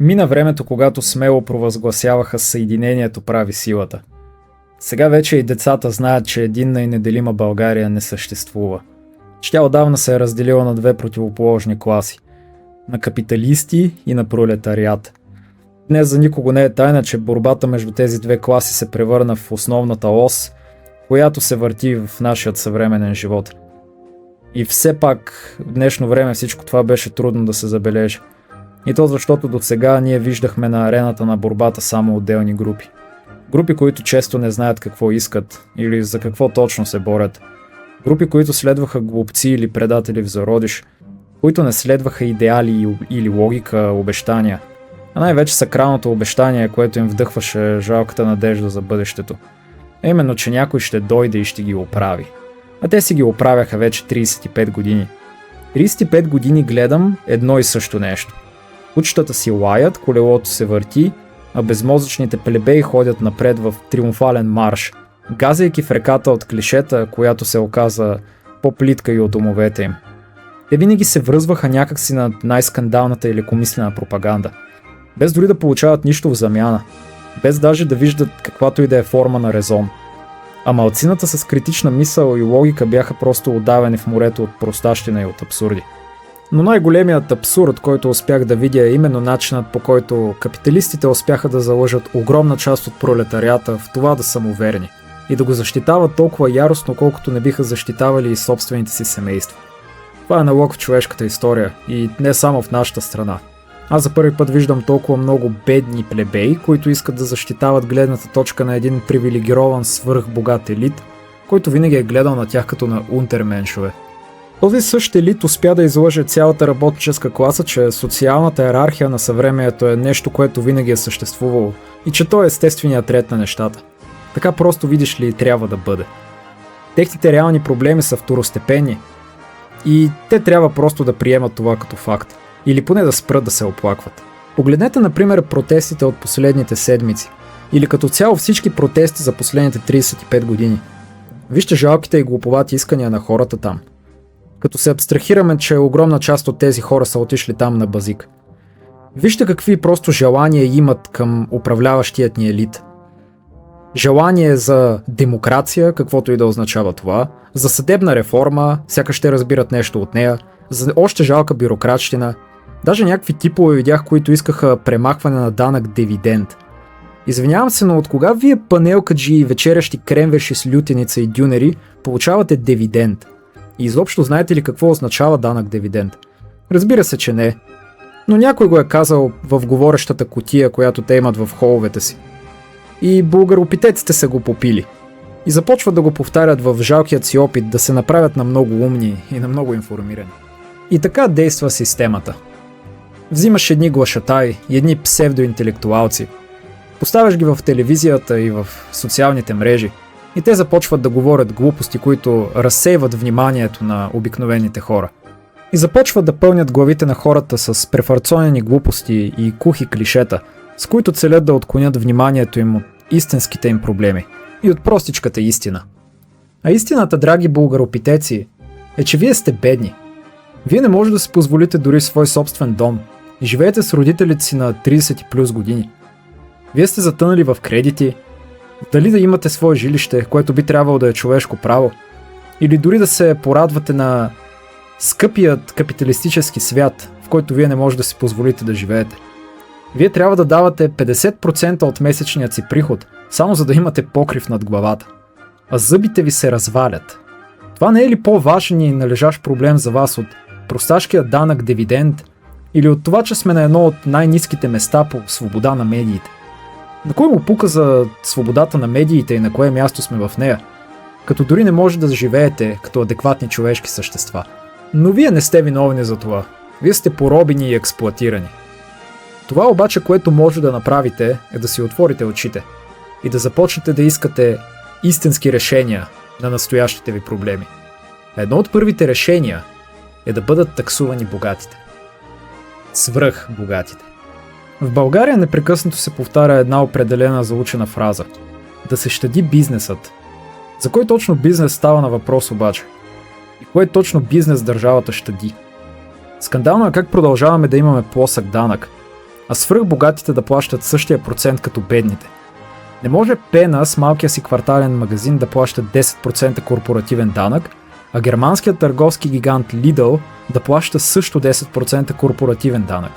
Мина времето, когато смело провъзгласяваха съединението прави силата. Сега вече и децата знаят, че единна и неделима България не съществува. Че тя отдавна се е разделила на две противоположни класи. На капиталисти и на пролетариат. Днес за никого не е тайна, че борбата между тези две класи се превърна в основната ос, която се върти в нашият съвременен живот. И все пак в днешно време всичко това беше трудно да се забележи. И то защото до сега ние виждахме на арената на борбата само отделни групи. Групи, които често не знаят какво искат или за какво точно се борят. Групи, които следваха глупци или предатели в зародиш, които не следваха идеали или логика, обещания. А най-вече сакралното обещание, което им вдъхваше жалката надежда за бъдещето. А именно, че някой ще дойде и ще ги оправи. А те си ги оправяха вече 35 години. 35 години гледам едно и също нещо. Кучетата си лаят, колелото се върти, а безмозъчните плебеи ходят напред в триумфален марш, газейки в реката от клишета, която се оказа по-плитка и от умовете им. Те винаги се връзваха някакси на най-скандалната и лекомислена пропаганда, без дори да получават нищо в замяна, без даже да виждат каквато и да е форма на резон. А малцината с критична мисъл и логика бяха просто удавени в морето от простащина и от абсурди. Но най-големият абсурд, който успях да видя, е именно начинът, по който капиталистите успяха да залъжат огромна част от пролетарията в това да са уверени и да го защитават толкова яростно, колкото не биха защитавали и собствените си семейства. Това е налог в човешката история и не само в нашата страна. Аз за първи път виждам толкова много бедни плебеи, които искат да защитават гледната точка на един привилегирован свръхбогат елит, който винаги е гледал на тях като на унтерменшове. Този същ елит успя да излъже цялата работническа класа, че социалната иерархия на съвремието е нещо, което винаги е съществувало и че то е естественият ред на нещата. Така просто видиш ли трябва да бъде. Техните реални проблеми са второстепенни и те трябва просто да приемат това като факт. Или поне да спрат да се оплакват. Погледнете, например, протестите от последните седмици. Или като цяло всички протести за последните 35 години. Вижте жалките и глуповати искания на хората там. Като се абстрахираме, че огромна част от тези хора са отишли там на базик. Вижте какви просто желания имат към управляващият ни елит. Желание за демокрация, каквото и да означава това, за съдебна реформа, сякаш ще разбират нещо от нея, за още жалка бюрократщина. Даже някакви типове видях, които искаха премахване на данък дивиденд. Извинявам се, но от кога вие панелкаджи и вечерящи кремвеши с лютеница и дюнери получавате дивиденд? И изобщо знаете ли какво означава данък дивиденд? Разбира се, че не. Но някой го е казал в говорещата кутия, която те имат в холовете си. И българопитеците са го попили. И започват да го повтарят в жалкият си опит да се направят на много умни и на много информирани. И така действа системата. Взимаш едни глашатаи и едни псевдоинтелектуалци, поставяш ги в телевизията и в социалните мрежи и те започват да говорят глупости, които разсейват вниманието на обикновените хора. И започват да пълнят главите на хората с префарцонени глупости и кухи клишета, с които целят да отклонят вниманието им от истинските им проблеми и от простичката истина. А истината, драги българопитеци, е, че вие сте бедни. Вие не можете да си позволите дори свой собствен дом и живеете с родителите си на 30 плюс години. Вие сте затънали в кредити, дали да имате свое жилище, което би трябвало да е човешко право, или дори да се порадвате на скъпият капиталистически свят, в който вие не можете да си позволите да живеете. Вие трябва да давате 50% от месечният си приход, само за да имате покрив над главата. А зъбите ви се развалят. Това не е ли по-важен и належащ проблем за вас от просташкия данък дивиденд или от това, че сме на едно от най-ниските места по свобода на медиите? На кой му пука за свободата на медиите и на кое място сме в нея? Като дори не може да живеете като адекватни човешки същества. Но вие не сте виновни за това. Вие сте поробени и експлоатирани. Това обаче, което може да направите, е да си отворите очите и да започнете да искате истински решения на настоящите ви проблеми. Едно от първите решения е да бъдат таксувани богатите. Свръх богатите. В България непрекъснато се повтаря една определена заучена фраза. Да се щади бизнесът. За кой точно бизнес става на въпрос обаче? И кой точно бизнес държавата щади? Скандално е как продължаваме да имаме плосък данък, а свръхбогатите да плащат същия процент като бедните. Не може Пена с малкия си квартален магазин да плаща 10% корпоративен данък, а германският търговски гигант Lidl да плаща също 10% корпоративен данък.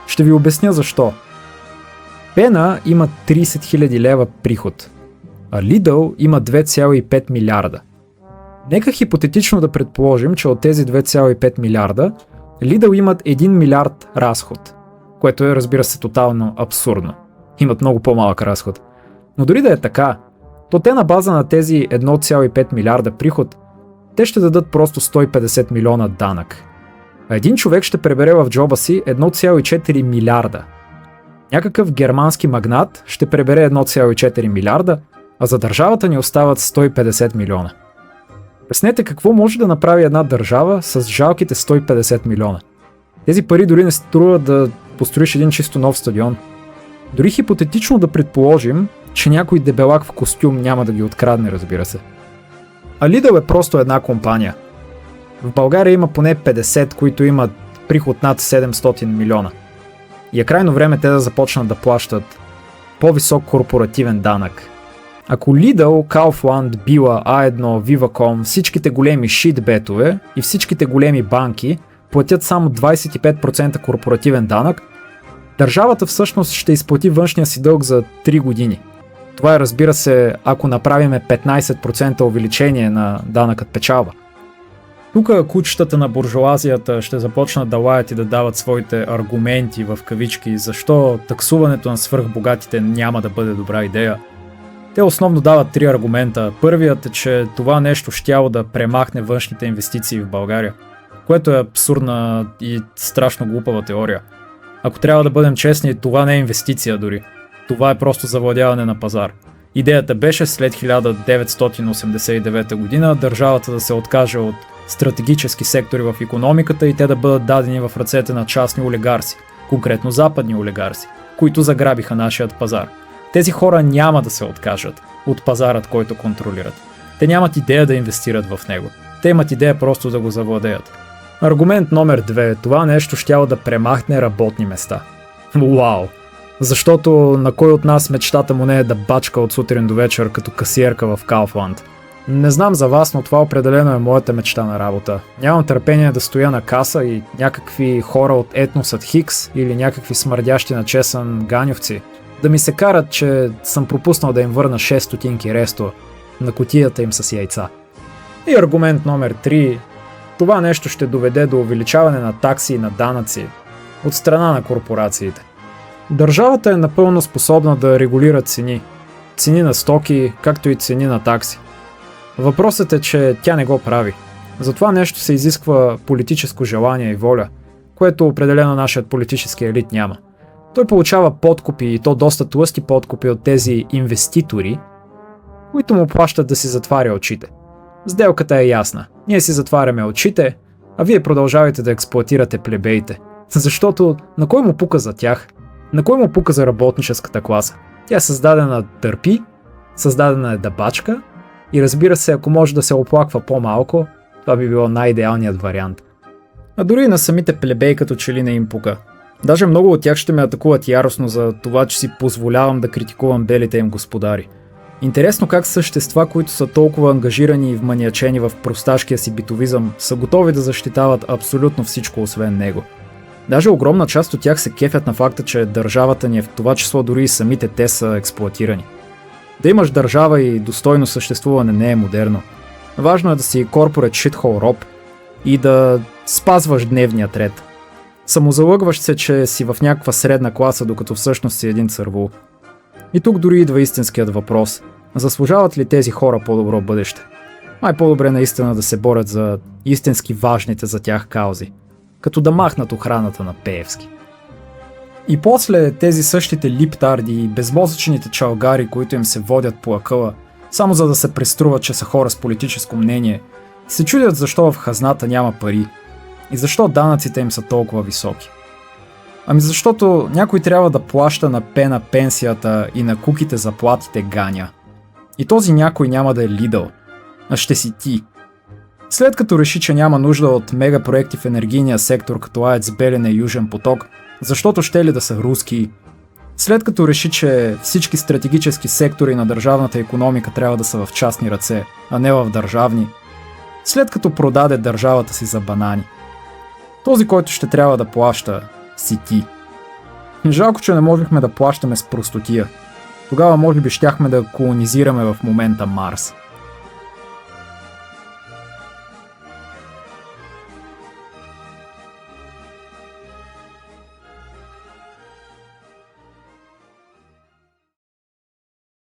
Ще ви обясня защо. Пена има 30 000 лева приход, а Lidl има 2,5 милиарда. Нека хипотетично да предположим, че от тези 2,5 милиарда Lidl имат 1 милиард разход, което е, разбира се, тотално абсурдно. Имат много по-малък разход. Но дори да е така, то те на база на тези 1,5 милиарда приход, те ще дадат просто 150 милиона данък. А един човек ще пребере в джоба си 1,4 милиарда. Някакъв германски магнат ще пребере 1,4 милиарда, а за държавата ни остават 150 милиона. Обяснете какво може да направи една държава с жалките 150 милиона. Тези пари дори не струват да построиш един чисто нов стадион. Дори хипотетично да предположим, че някой дебелак в костюм няма да ги открадне, разбира се. А Lidl е просто една компания. В България има поне 50, които имат приход над 700 милиона. И е крайно време те да започнат да плащат по-висок корпоративен данък. Ако Lidl, Kaufland, Billa, A1, Viva.com, всичките големи шитбетове и всичките големи банки платят само 25% корпоративен данък, държавата всъщност ще изплати външния си дълг за 3 години. Това е, разбира се, ако направиме 15% увеличение на данъкът печалба. Тук кучетата на буржуазията ще започнат да лаят и да дават своите аргументи в кавички, защо таксуването на свръхбогатите няма да бъде добра идея. Те основно дават 3 аргумента. Първият е, че това нещо щяло да премахне външните инвестиции в България, което е абсурдна и страшно глупава теория. Ако трябва да бъдем честни, това не е инвестиция дори. Това е просто завладяване на пазар. Идеята беше след 1989 година държавата да се откаже от стратегически сектори в икономиката и те да бъдат дадени в ръцете на частни олигарси, конкретно западни олигарси, които заграбиха нашият пазар. Тези хора няма да се откажат от пазарът, който контролират. Те нямат идея да инвестират в него. Те имат идея просто да го завладеят. Аргумент номер 2. Това нещо щяло да премахне работни места. Уау! Защото на кой от нас мечтата му не е да бачка от сутрин до вечер като касиерка в Kaufland? Не знам за вас, но това определено е моята мечта на работа. Нямам търпение да стоя на каса и някакви хора от етносът Хикс или някакви смърдящи на чесън ганьовци да ми се карат, че съм пропуснал да им върна 6 стотинки ресто на кутията им с яйца. И аргумент номер 3. Това нещо ще доведе до увеличаване на такси и на данъци от страна на корпорациите. Държавата е напълно способна да регулира цени. Цени на стоки, както и цени на такси. Въпросът е, че тя не го прави. За това нещо се изисква политическо желание и воля, което определено нашият политически елит няма. Той получава подкупи и то доста тлъсти подкупи от тези инвеститори, които му плащат да си затваря очите. Сделката е ясна. Ние си затваряме очите, а вие продължавате да експлоатирате плебеите. Защото на кой му пука за тях? На кой му пука за работническата класа? Тя е създадена да търпи, създадена е да бачка и разбира се, ако може да се оплаква по-малко, това би било най-идеалният вариант. А дори и на самите плебеи като че ли не им пука. Даже много от тях ще ме атакуват яростно за това, че си позволявам да критикувам белите им господари. Интересно как същества, които са толкова ангажирани и вманиачени в просташкия си битовизъм, са готови да защитават абсолютно всичко освен него. Даже огромна част от тях се кефят на факта, че държавата ни е, в това число дори и самите те са експлоатирани. Да имаш държава и достойно съществуване не е модерно. Важно е да си corporate shithole роб и да спазваш дневният ред. Самозалъгваш се, че си в някаква средна класа, докато всъщност си един цървул. И тук дори идва истинският въпрос. Заслужават ли тези хора по-добро бъдеще? Май по-добре наистина да се борят за истински важните за тях каузи. Като да махнат охраната на Пеевски. И после тези същите липтарди и безмозъчните чалгари, които им се водят по акъла, само за да се преструват, че са хора с политическо мнение, се чудят защо в хазната няма пари и защо данъците им са толкова високи. Ами защото някой трябва да плаща на Пена пенсията и на куките заплатите ганя. И този някой няма да е Lidl, а ще си ти. След като реши, че няма нужда от мегапроекти в енергийния сектор като АЕЦ Белене и Южен поток, Защото ще ли да са руски? След като реши, че всички стратегически сектори на държавната икономика трябва да са в частни ръце, а не в държавни. След като продаде държавата си за банани. Този, който ще трябва да плаща, си ти. Жалко, че не можехме да плащаме с простотия. Тогава може би щяхме да колонизираме в момента Марс.